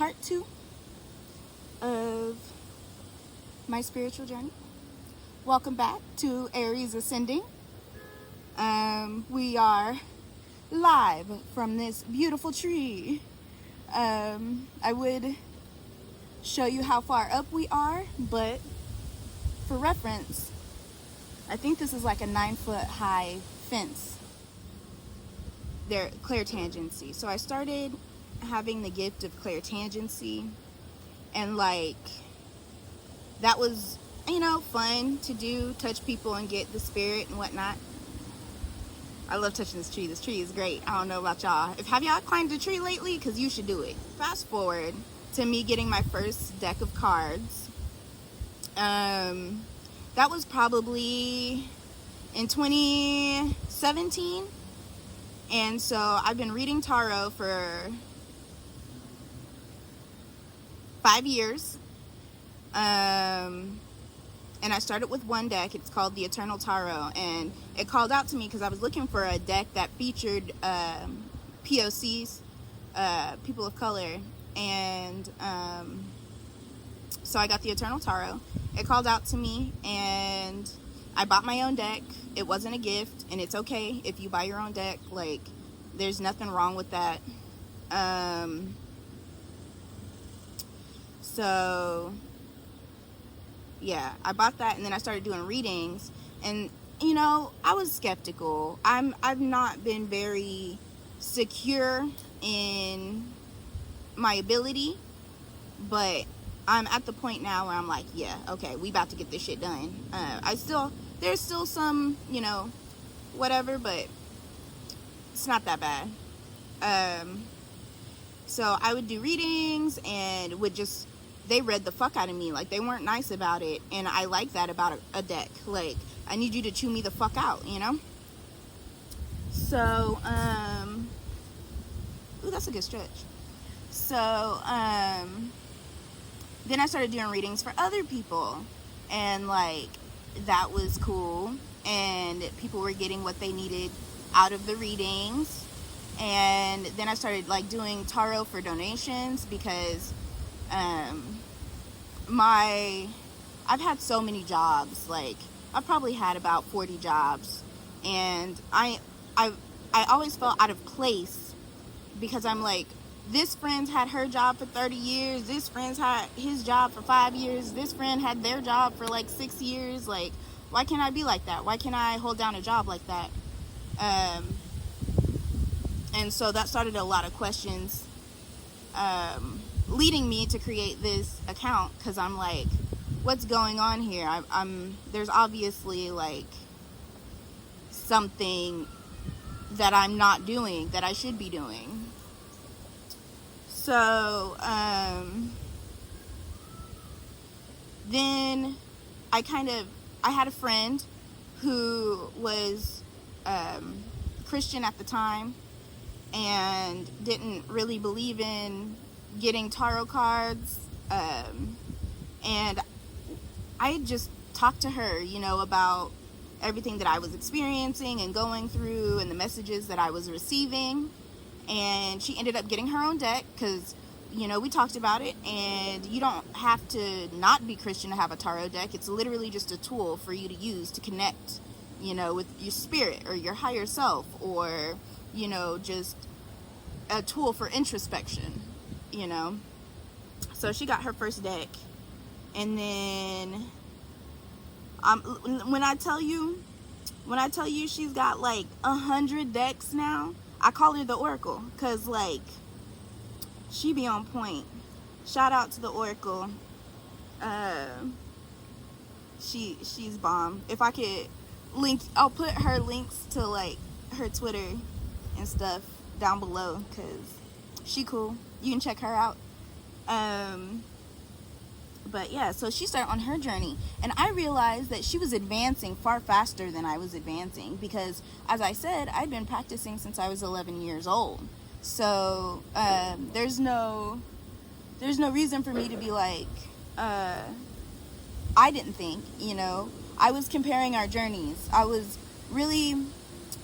part 2 of my spiritual journey. Welcome back to Aries Ascending. We are live from this beautiful tree. I would show you how far up we are, but for reference, I think this is like a 9-foot high fence. They're clairtangency. So I started having the gift of clairtangency, and like that was, fun to do, touch people and get the spirit and whatnot. I love touching this tree. This tree is great. I don't know about y'all. Have y'all climbed a tree lately? Because you should do it. Fast forward to me getting my first deck of cards. That was probably in 2017. And so I've been reading tarot for 5 years. And I started with one deck. It's called the Eternal Tarot, and it called out to me because I was looking for a deck that featured POCs, people of color, and so I got the Eternal Tarot. It called out to me, and I bought my own deck. It wasn't a gift, and it's okay if you buy your own deck. Like, there's nothing wrong with that. So yeah, I bought that, and then I started doing readings, and I was skeptical. I've not been very secure in my ability, but I'm at the point now where I'm like, yeah, okay, we about to get this shit done. There's still some, whatever, but it's not that bad. So I would do readings and they read the fuck out of me. Like, they weren't nice about it, and I like that about a deck. Like, I need you to chew me the fuck out, So, ooh, that's a good stretch. So, then I started doing readings for other people, and like, that was cool, and people were getting what they needed out of the readings. And then I started like doing tarot for donations because I've had so many jobs. Like, I've probably had about 40 jobs, and I always felt out of place because I'm like, this friend's had her job for 30 years, this friend's had his job for 5 years, this friend had their job for like 6 years. Like, why can't I be like that? Why can't I hold down a job like that? And so that started a lot of questions, leading me to create this account, because I'm like, what's going on here? There's obviously like something that I'm not doing that I should be doing. So then I had a friend who was Christian at the time and didn't really believe in getting tarot cards, and I just talked to her, about everything that I was experiencing and going through and the messages that I was receiving. And she ended up getting her own deck because, we talked about it, and you don't have to not be Christian to have a tarot deck. It's literally just a tool for you to use to connect, with your spirit or your higher self, or, just a tool for introspection, So she got her first deck, and then when I tell you she's got like 100 decks now, I call her the Oracle, because like, she be on point. Shout out to the Oracle. She's bomb. If I could I'll put her links to like her Twitter and stuff down below, because she cool. You can check her out. But yeah, so she started on her journey, and I realized that she was advancing far faster than I was advancing, because, as I said, I'd been practicing since I was 11 years old. So there's no reason for me to be like, I didn't think, I was comparing our journeys. I was really,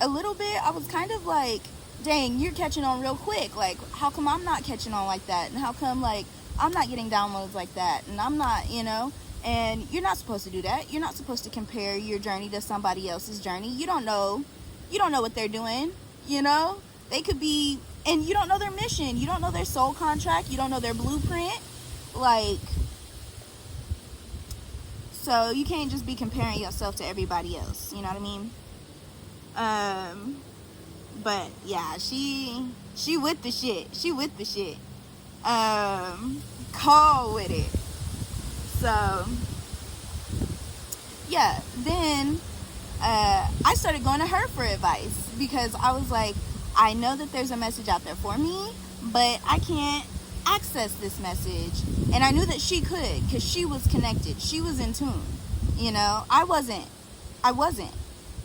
a little bit, I was kind of like dang, you're catching on real quick. Like, how come I'm not catching on like that? And how come, like, I'm not getting downloads like that? And I'm not, you know? And you're not supposed to do that. You're not supposed to compare your journey to somebody else's journey. You don't know what they're doing, you know? They could be, and you don't know their mission. You don't know their soul contract. You don't know their blueprint. Like, so you can't just be comparing yourself to everybody else. You know what I mean? But yeah, she with the shit. She with the shit. Call with it. So yeah, then I started going to her for advice because I was like, I know that there's a message out there for me, but I can't access this message. And I knew that she could, because she was connected. She was in tune. You know, I wasn't.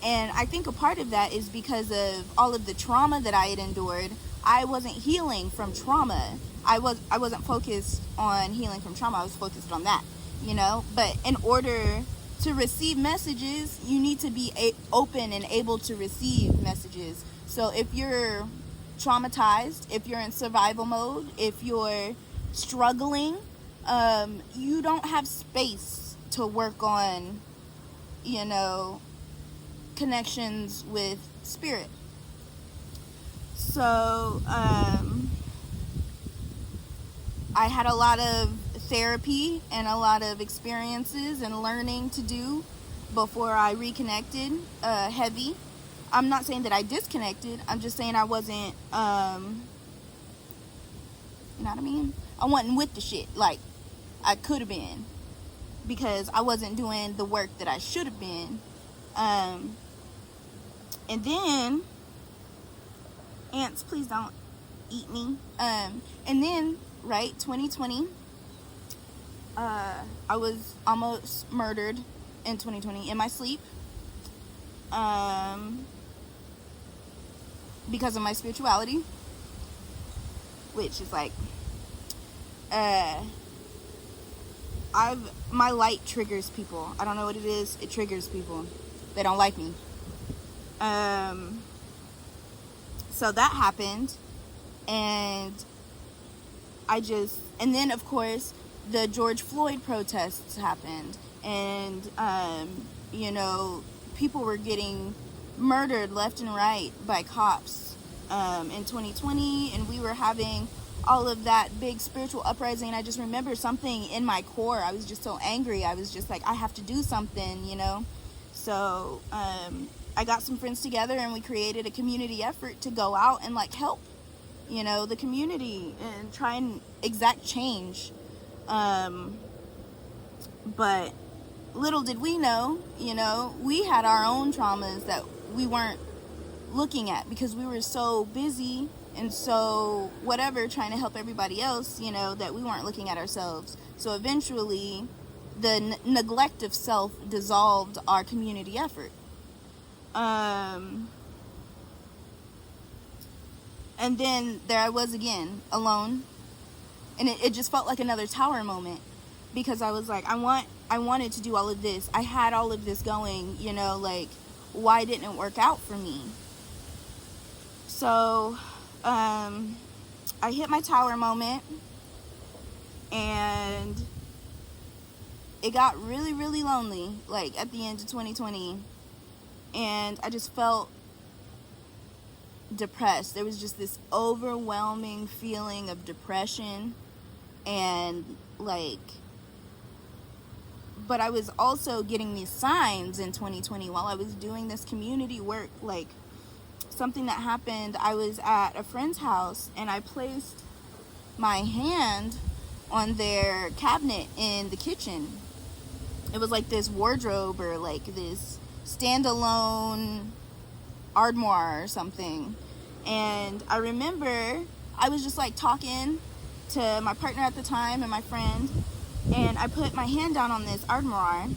And I think a part of that is because of all of the trauma that I had endured. I wasn't healing from trauma. I wasn't focused on healing from trauma. I was focused on that, you know. But in order to receive messages, you need to be open and able to receive messages. So if you're traumatized, if you're in survival mode, if you're struggling, you don't have space to work on, you know, connections with spirit. So I had a lot of therapy and a lot of experiences and learning to do before I reconnected heavy. I'm not saying that I disconnected. I'm just saying I wasn't, you know what I mean? I wasn't with the shit like I could have been, because I wasn't doing the work that I should have been. And then, ants, please don't eat me. And then, right, 2020, I was almost murdered in 2020 in my sleep. Because of my spirituality, which is like, my light triggers people. I don't know what it is. It triggers people. They don't like me. So that happened, and and then of course the George Floyd protests happened, and you know, people were getting murdered left and right by cops in 2020, and we were having all of that big spiritual uprising. And I just remember something in my core. I was just so angry. I was just like, I have to do something, you know. So I got some friends together, and we created a community effort to go out and like help, you know, the community and try and exact change. But little did we know, you know, we had our own traumas that we weren't looking at because we were so busy and so whatever trying to help everybody else, you know, that we weren't looking at ourselves. So eventually the neglect of self dissolved our community effort. And then there I was again, alone, and it just felt like another tower moment, because I was like, I wanted to do all of this. I had all of this going, you know, like, why didn't it work out for me? So I hit my tower moment, and it got really, really lonely, like at the end of 2020, and I just felt depressed. There was just this overwhelming feeling of depression, and like, but I was also getting these signs in 2020 while I was doing this community work. Like, something that happened, I was at a friend's house, and I placed my hand on their cabinet in the kitchen. It was like this wardrobe, or like this standalone armoire or something. And I remember I was just like talking to my partner at the time and my friend, and I put my hand down on this armoire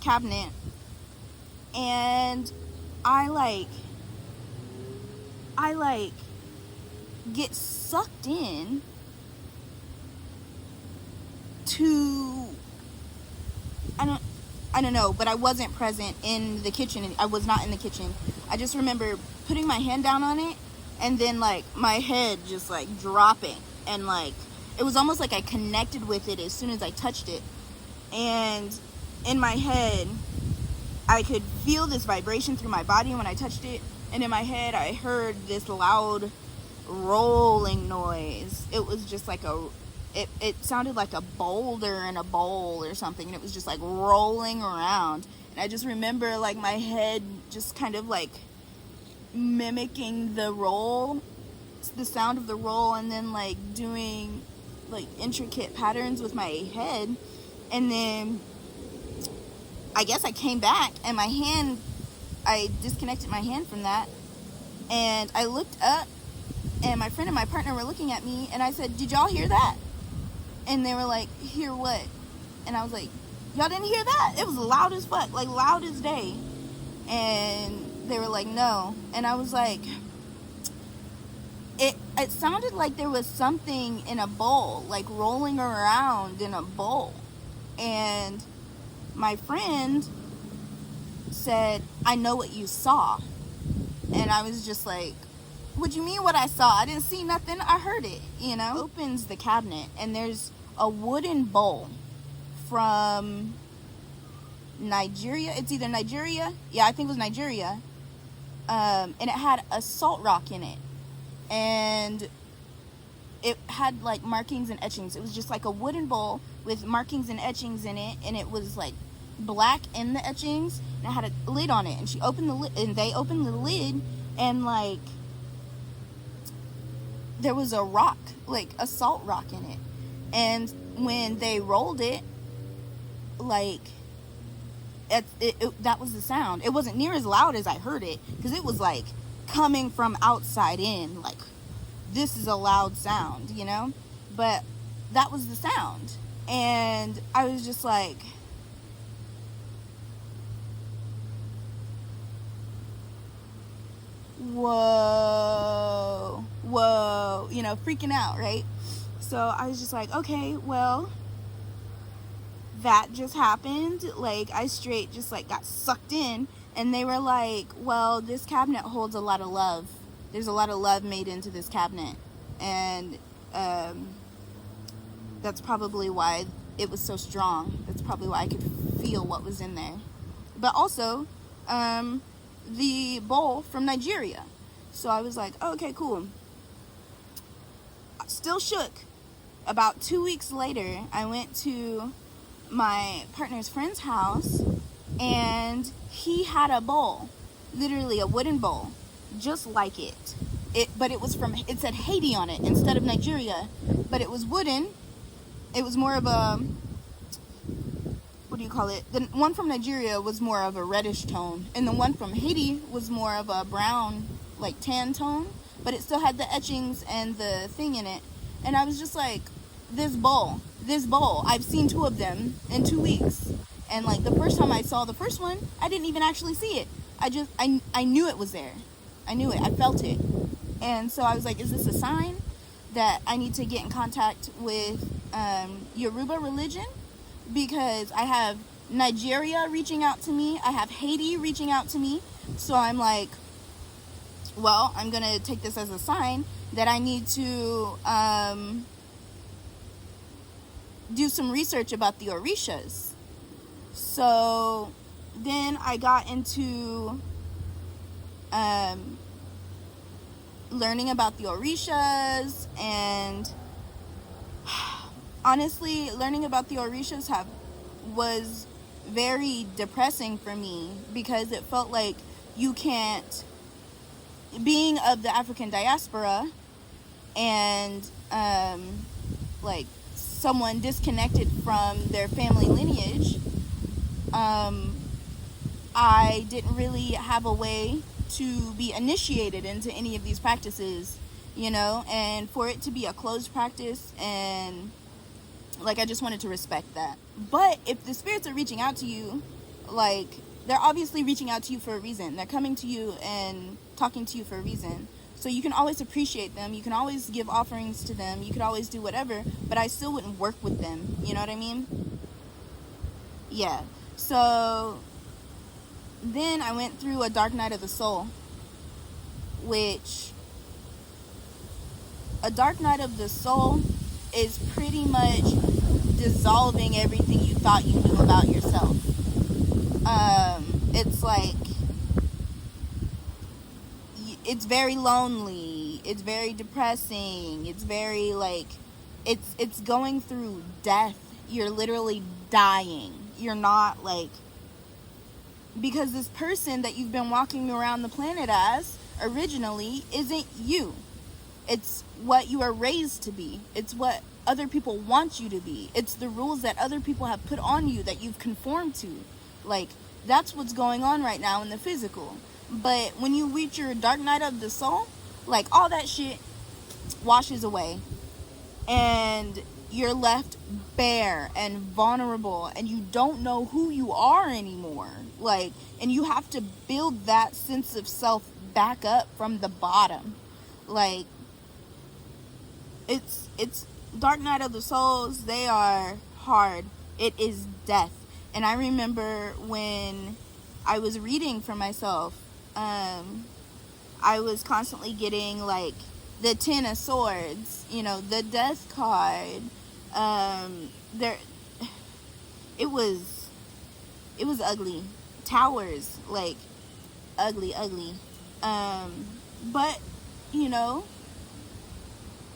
cabinet, and I get sucked in to, I don't know, but I wasn't present in the kitchen. I was not in the kitchen. I just remember putting my hand down on it and then like my head just like dropping, and like it was almost like I connected with it as soon as I touched it. And in my head, I could feel this vibration through my body when I touched it, and in my head I heard this loud rolling noise. It was just like it sounded like a boulder in a bowl or something, and it was just like rolling around. And I just remember like my head just kind of like mimicking the roll, the sound of the roll, and then like doing like intricate patterns with my head. And then I guess I came back, and I disconnected my hand from that, and I looked up, and my friend and my partner were looking at me, and I said, "Did y'all hear that?" And they were like, "Hear what?" And I was like, "Y'all didn't hear that? It was loud as fuck, like loud as day." And they were like, "No." And I was like, it sounded like there was something in a bowl, like rolling around in a bowl. And my friend said, "I know what you saw." And I was just like, "What do you mean what I saw? I didn't see nothing. I heard it," you know? Opens the cabinet, and there's a wooden bowl from Nigeria. It's either Nigeria. Yeah, I think it was Nigeria. And it had a salt rock in it. And it had like markings and etchings. It was just like a wooden bowl with markings and etchings in it, and it was like black in the etchings, and it had a lid on it. And she opened the lid, and they opened the lid, and like there was a rock, like a salt rock in it. And when they rolled it, like that was the sound. It wasn't near as loud as I heard it, because it was like coming from outside in, like this is a loud sound, you know? But that was the sound. And I was just like, whoa, you know, freaking out, right? So I was just like, okay, well, that just happened. Like, I straight just like got sucked in. And they were like, well, this cabinet holds a lot of love. There's a lot of love made into this cabinet. And that's probably why it was so strong. That's probably why I could feel what was in there. But also, the bowl from Nigeria. So I was like, oh, okay, cool. Still shook. About 2 weeks later, I went to my partner's friend's house, and he had a bowl, literally a wooden bowl, just like it. But it was it said Haiti on it instead of Nigeria, but it was wooden. It was more of a, what do you call it? The one from Nigeria was more of a reddish tone, and the one from Haiti was more of a brown, like tan tone, but it still had the etchings and the thing in it. And I was just like, this bowl, I've seen 2 of them in 2 weeks. And like the first time I saw the first one, I didn't even actually see it. I knew it was there. I knew it. I felt it. And so I was like, is this a sign that I need to get in contact with Yoruba religion? Because I have Nigeria reaching out to me. I have Haiti reaching out to me. So I'm like, well, I'm going to take this as a sign that I need to do some research about the Orishas. So then I got into learning about the Orishas, and honestly, learning about the Orishas was very depressing for me, because it felt like you can't, being of the African diaspora and like someone disconnected from their family lineage, I didn't really have a way to be initiated into any of these practices, you know, and for it to be a closed practice, and like I just wanted to respect that. But if the spirits are reaching out to you, like they're obviously reaching out to you for a reason. They're coming to you and talking to you for a reason. So you can always appreciate them. You can always give offerings to them. You could always do whatever, but I still wouldn't work with them. You know what I mean? Yeah. So then I went through a dark night of the soul, which a dark night of the soul is pretty much dissolving everything you thought you knew about yourself. It's like, it's very lonely, it's very depressing, it's very like, it's going through death. You're literally dying. You're not like, because this person that you've been walking around the planet as originally isn't you. It's what you are raised to be. It's what other people want you to be. It's the rules that other people have put on you that you've conformed to. Like, that's what's going on right now in the physical. But when you reach your dark night of the soul, like, all that shit washes away. And you're left bare and vulnerable, and you don't know who you are anymore. Like, and you have to build that sense of self back up from the bottom. Like, it's dark night of the souls. They are hard. It is death. And I remember when I was reading for myself, I was constantly getting like the Ten of Swords, you know, the Death card. There, it was ugly. Towers, like, ugly. But, you know,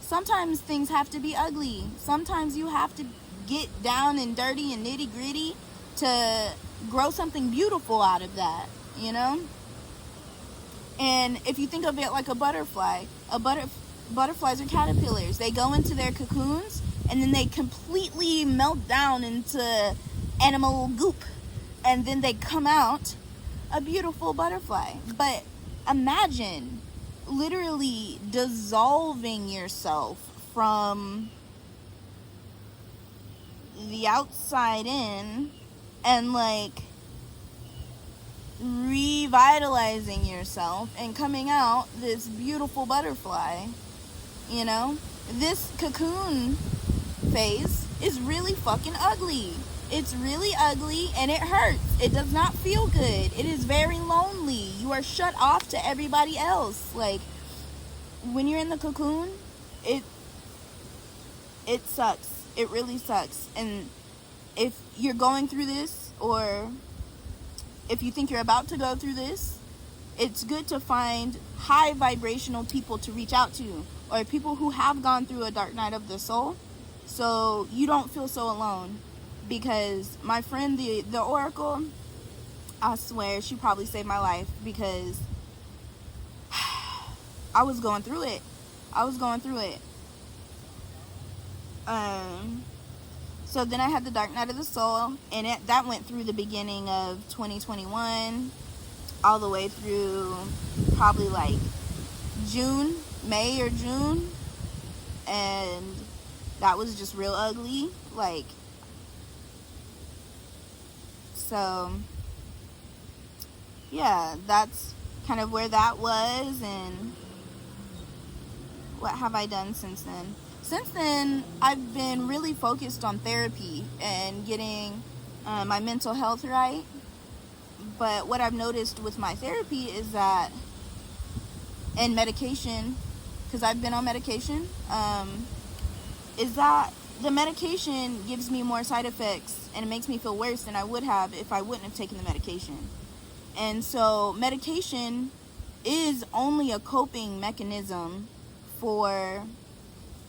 sometimes things have to be ugly. Sometimes you have to get down and dirty and nitty gritty to grow something beautiful out of that, you know? And if you think of it like a butterfly, butterflies are caterpillars. They go into their cocoons and then they completely melt down into animal goop. And then they come out a beautiful butterfly. But imagine literally dissolving yourself from the outside in and like revitalizing yourself and coming out this beautiful butterfly. You know, this cocoon phase is really fucking ugly. It's really ugly and it hurts. It does not feel good. It is very lonely. You are shut off to everybody else. Like, when you're in the cocoon, it sucks. It really sucks. And if you're going through this, or if you think you're about to go through this, it's good to find high vibrational people to reach out to, or people who have gone through a dark night of the soul, so you don't feel so alone. Because my friend, the Oracle, I swear she probably saved my life, because I was going through it. So then I had the dark night of the soul, and that went through the beginning of 2021, all the way through probably like May or June, and that was just real ugly. Like, so yeah, that's kind of where that was. And what have I done since then? Since then, I've been really focused on therapy and getting my mental health right. But what I've noticed with my therapy is that, and medication, because I've been on medication, is that the medication gives me more side effects and it makes me feel worse than I would have if I wouldn't have taken the medication. And so medication is only a coping mechanism for,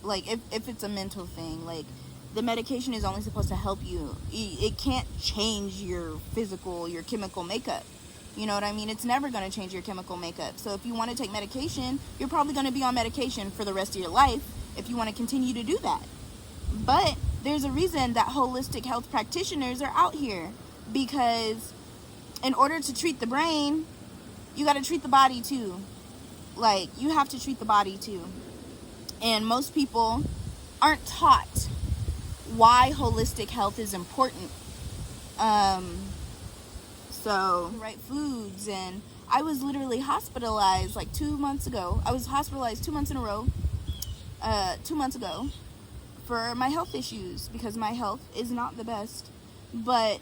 like, if it's a mental thing. Like, the medication is only supposed to help you. It can't change your physical, your chemical makeup. You know what I mean? It's never going to change your chemical makeup. So if you want to take medication, you're probably going to be on medication for the rest of your life if you want to continue to do that. But there's a reason that holistic health practitioners are out here, because in order to treat the brain, you got to treat the body too. Like, you have to treat the body too. And most people aren't taught why holistic health is important. So, right foods. And I was literally hospitalized like 2 months ago. I was hospitalized 2 months in a row, 2 months ago, for my health issues, because my health is not the best. But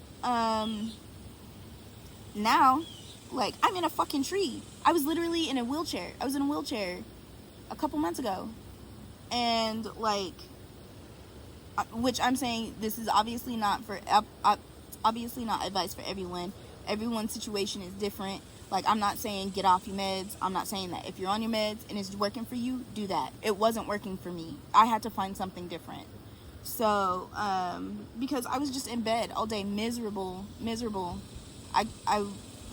now, like, I'm in a fucking tree. I was literally in a wheelchair. I was in a wheelchair a couple months ago. And like, which I'm saying, this is obviously not obviously not advice for everyone. Everyone's situation is different. Like, I'm not saying get off your meds. I'm not saying that. If you're on your meds and it's working for you, do that. It wasn't working for me. I had to find something different. So, because I was just in bed all day, miserable. I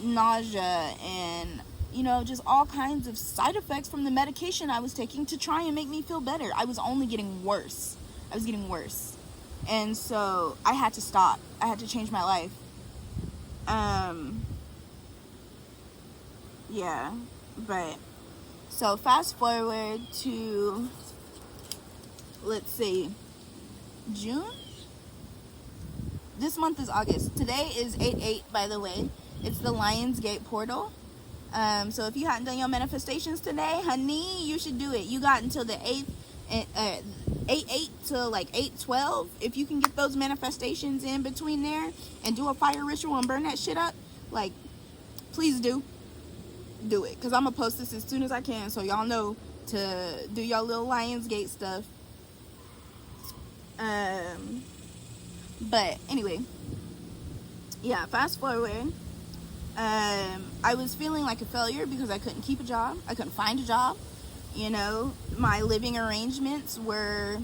nausea and, you know, just all kinds of side effects from the medication I was taking to try and make me feel better. I was only getting worse. I was getting worse. And so I had to stop. I had to change my life. Yeah, but so fast forward to, let's see, June? This month is August. Today is 8/8, by the way. It's the Lionsgate portal. So if you hadn't done your manifestations today, honey, you should do it. You got until the 8th, 8/8 to like 8/12. If you can get those manifestations in between there and do a fire ritual and burn that shit up, like, please do it, because I'm gonna post this as soon as I can, so y'all know to do y'all little Lionsgate stuff. But anyway, yeah, fast forward. I was feeling like a failure because I couldn't keep a job. I couldn't find a job. You know, my living arrangements were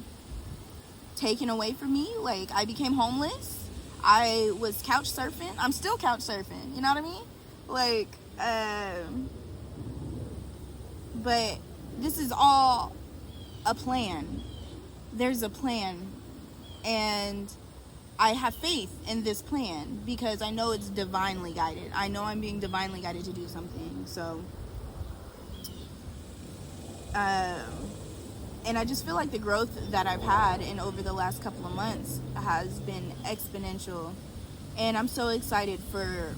taken away from me. Like, I became homeless. I was couch surfing. I'm still couch surfing. You know what I mean? Like, but this is all a plan. There's a plan. And I have faith in this plan because I know it's divinely guided. I know I'm being divinely guided to do something. So, and I just feel like the growth that I've had in over the last couple of months has been exponential. And I'm so excited for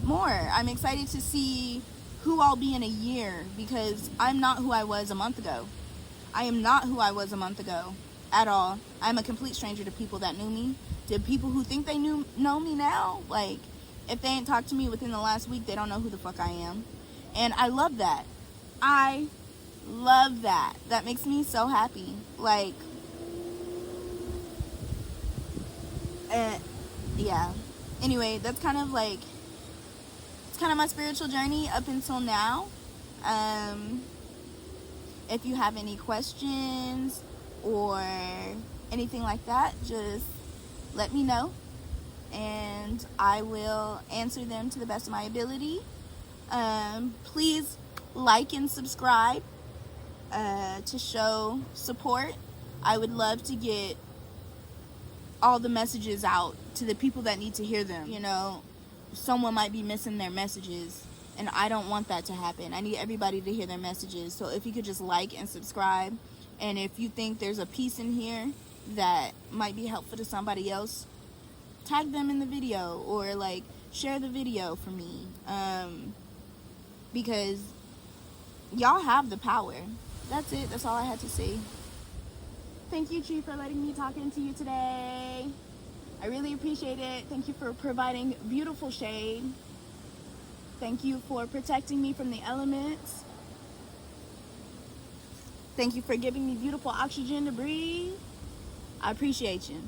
more. I'm excited to see who I'll be in a year, because I'm not who I was a month ago. I am not who I was a month ago at all. I'm a complete stranger to people that knew me. To people who think they know me now, like, if they ain't talked to me within the last week, they don't know who the fuck I am. And I love that. I love that. That makes me so happy. Like, yeah. Anyway, that's kind of like, it's kind of my spiritual journey up until now. If you have any questions or anything like that, just let me know and I will answer them to the best of my ability. Please like and subscribe to show support. I would love to get all the messages out to the people that need to hear them. You know, someone might be missing their messages, and I don't want that to happen. I need everybody to hear their messages. So if you could just like and subscribe, and if you think there's a piece in here that might be helpful to somebody else, tag them in the video, or like share the video for me, because y'all have the power. That's it. That's all I had to say. Thank you, Tree, for letting me talk into you today. I really appreciate it. Thank you for providing beautiful shade. Thank you for protecting me from the elements. Thank you for giving me beautiful oxygen to breathe. I appreciate you.